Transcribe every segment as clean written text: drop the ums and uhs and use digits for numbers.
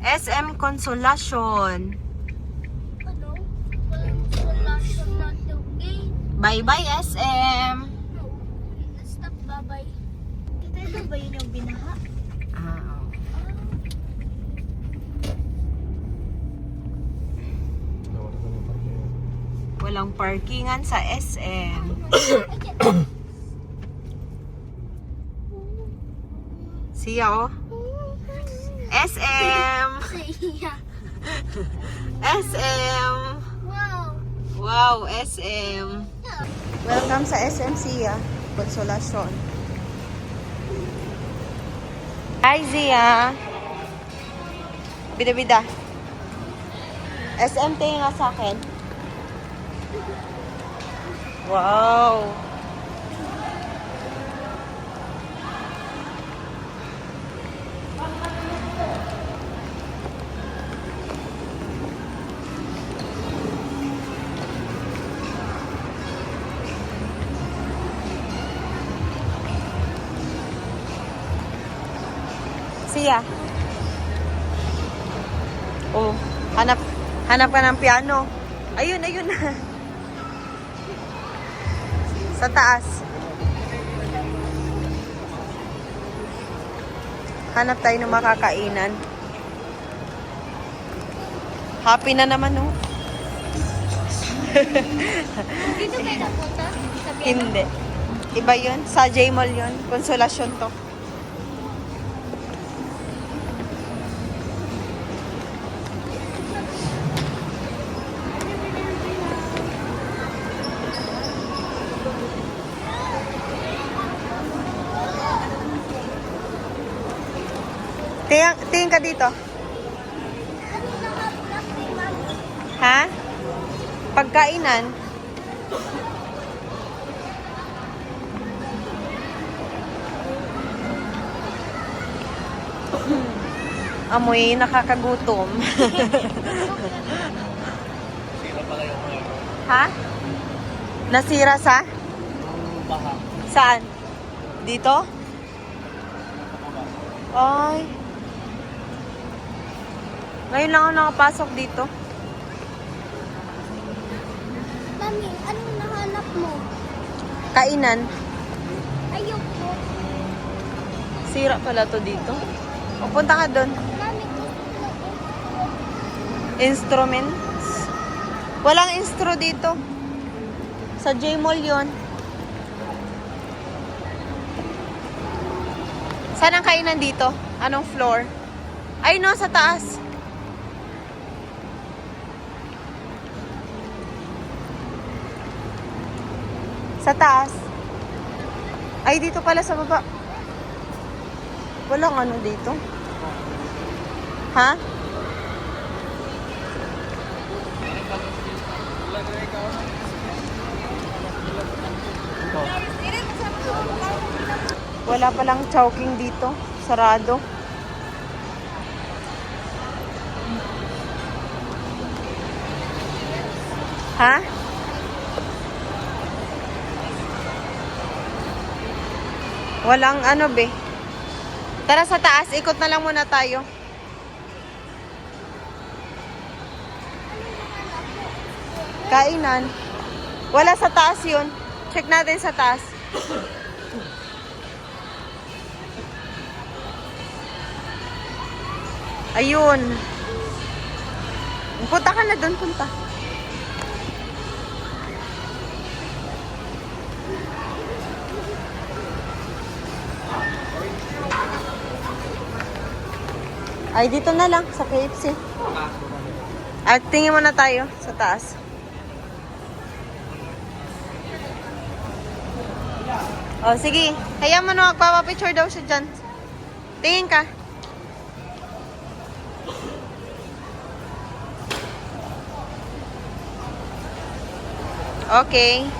SM Consolacion. Ano? Consolation na tugay. Bye-bye, SM. Stop, bye-bye. Ito ba yun yung binaha? Ah, walang parkingan sa SM. Siya, oh. SM! Siya. SM! Wow. Wow, SM! Welcome sa SM Siya, Consolacion. Hi, Zia! Bida-bida. SM, tingin nga sa akin. Wow! Siya. Oh, hanap ka ng piano. Ayun, ayun na. Sa taas. Hanap tayo ng makakainan. Happy na naman, oh. Dito kayo napunta? Sa piano? Hindi. Iba yun. Sa J-Mall yun. Consolacion to. Tingin ka dito. Kanina nga ni Mami. Ha? Pagkainan. Amoy nakakagutom. Ha? Nasira sa? Saan? Dito? Ay. Ngayon lang ako nakapasok dito. Mami, anong nahanap mo? Kainan. Ayoko. Sira pala to dito. O, punta ka doon. Mami, gusto ko. Instruments. Walang instro dito. Sa J-Mall yun. Saan ang kainan dito? Anong floor? Ay no, sa taas. Sa taas. Ay, dito pala sa baba. Walang ano dito. Ha? Wala palang chowking dito. Sarado. Ha? Walang ano be. Tara sa taas, ikot na lang muna tayo. Kainan. Wala sa taas yun. Check natin sa taas. Ayun. Punta ka na doon, punta. Ay, dito na lang, sa KFC. At tingin muna tayo sa taas. O, sige. Kaya mo na magpapapicture daw siya dyan. Tingin ka. Okay.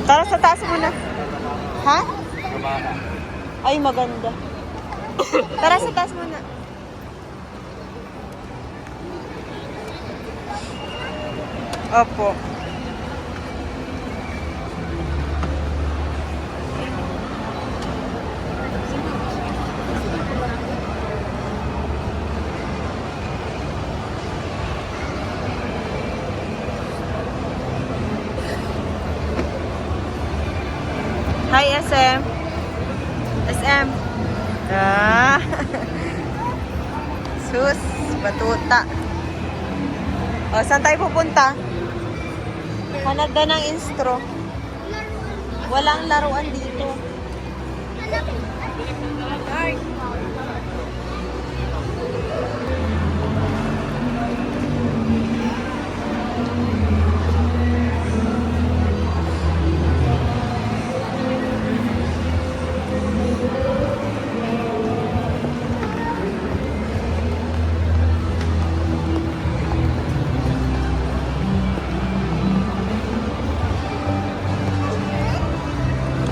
Tara sa taas muna. Ha? Ay, maganda. Tara sa taas muna. Opo. Hi, SM. SM. Ah. Sus, batuta. O, saan tayo pupunta? Hanap na ng instro. Walang laruan dito.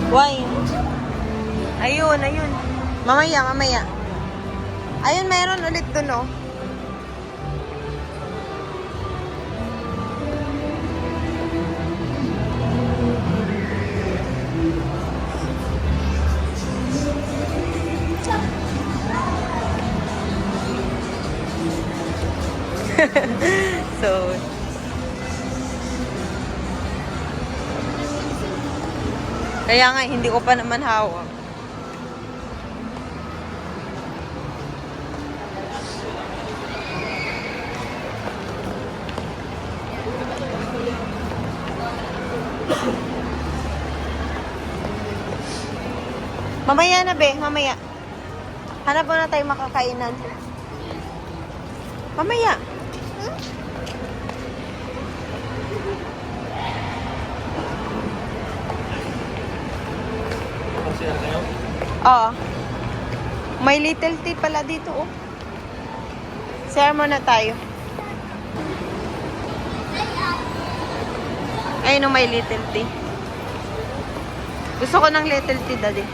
Wine. Ayun, ayun. Mamaya, mamaya. Ayun, mayroon ulit dun, oh. So, kaya nga, hindi ko pa naman hawak. Mamaya na, be. Mamaya. Hanap muna tayo makakainan. Mamaya. Oo. May little tea pala dito, oh. Share muna tayo. Ayun, oh, may little tea. Gusto ko ng little tea, daddy.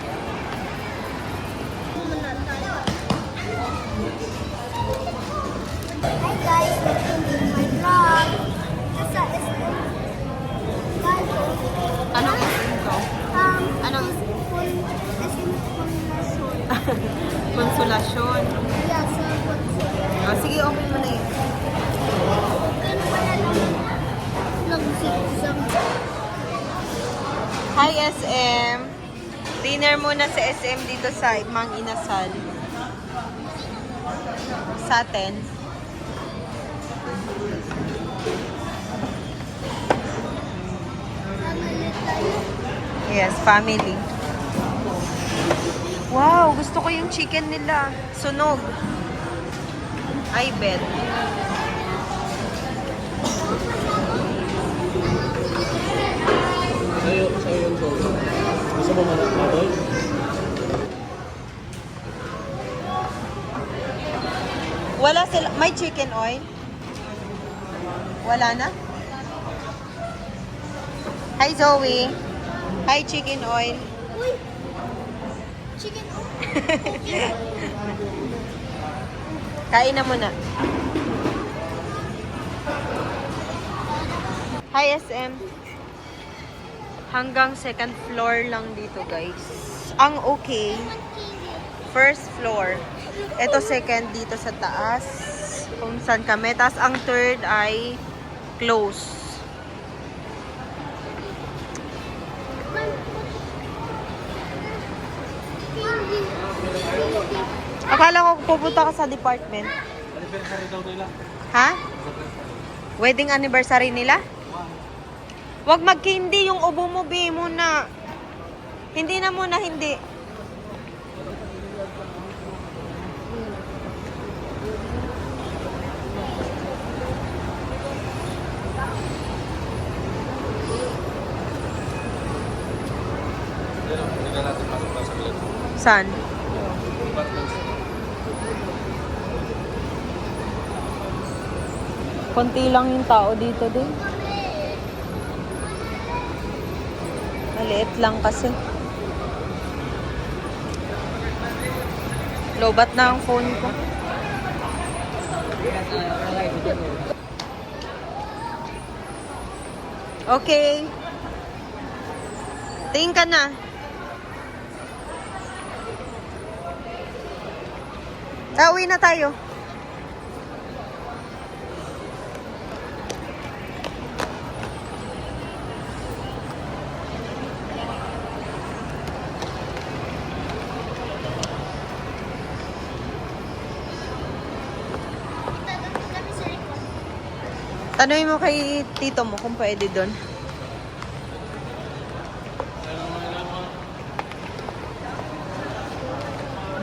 Hi guys, welcome to my vlog. Nasa SM. Guys, Anong isin ko? Anong SM Conlasyon. konsolasyon? Yeah, sa Conlasyon. Oh, sige, open mo na yun. Ano pala lang zigzag. Hi, SM. Dinner muna sa SM dito sa Mang Inasal. Sa atin. Yes, family. Wow, gusto ko yung chicken nila. Sunog. I bet. Sa'yo yung soul. Gusto mo manapatoy? Wala sila. May chicken oil? Wala na? Hi, Zoe. Hi, chicken oil. Uy! Chicken oh. Kain na muna. Hi, SM. Hanggang second floor lang dito, guys. Ang okay. First floor. Ito second dito sa taas. Kung saan kami. Tapos ang third ay close. Akala ko pupunta ka sa department. Anniversary daw nila. Ha? Wedding anniversary nila? Wag mag-hindi yung ubo mo, be, muna. Hindi na muna, hindi. Hindi natin pasok na sa gilid. Saan? Konti lang yung tao dito din. Maliit lang kasi. Lobat na ang phone ko. Okay. Tingin ka na. Uwi na tayo. Tanungin mo kay tito mo kung pwede doon.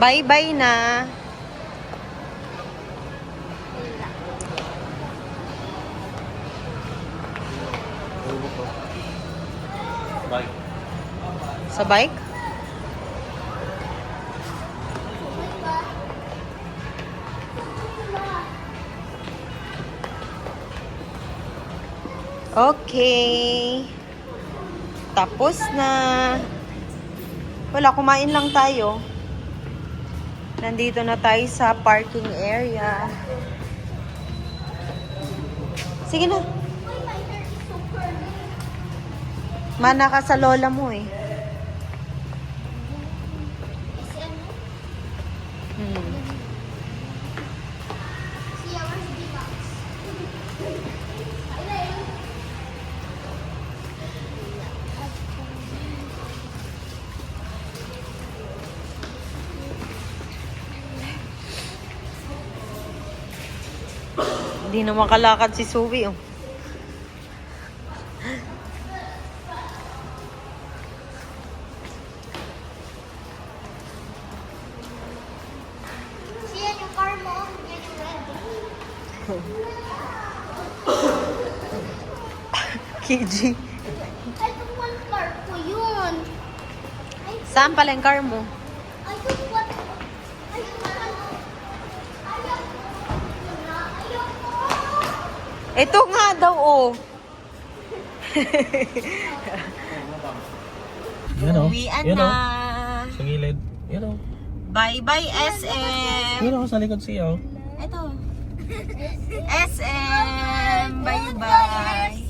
Bye-bye na. Bye. Sa bike? Okay. Tapos na. Wala, kumain lang tayo. Nandito na tayo sa parking area. Sige na. Mana ka sa lola mo eh. Hindi na makalakad si Suwi oh. Siya yung car mo. Yan yung red. KG. I don't want car ko yun. Saan pala yung car mo? I don't want. I don't want. Ayoko. Ito nga daw oh. Yan o. Uwian Yan na. o. Sa gilid. Yan o. Bye-bye SM. Yan o, sa likod siya o. Ito. SM. Bye-bye.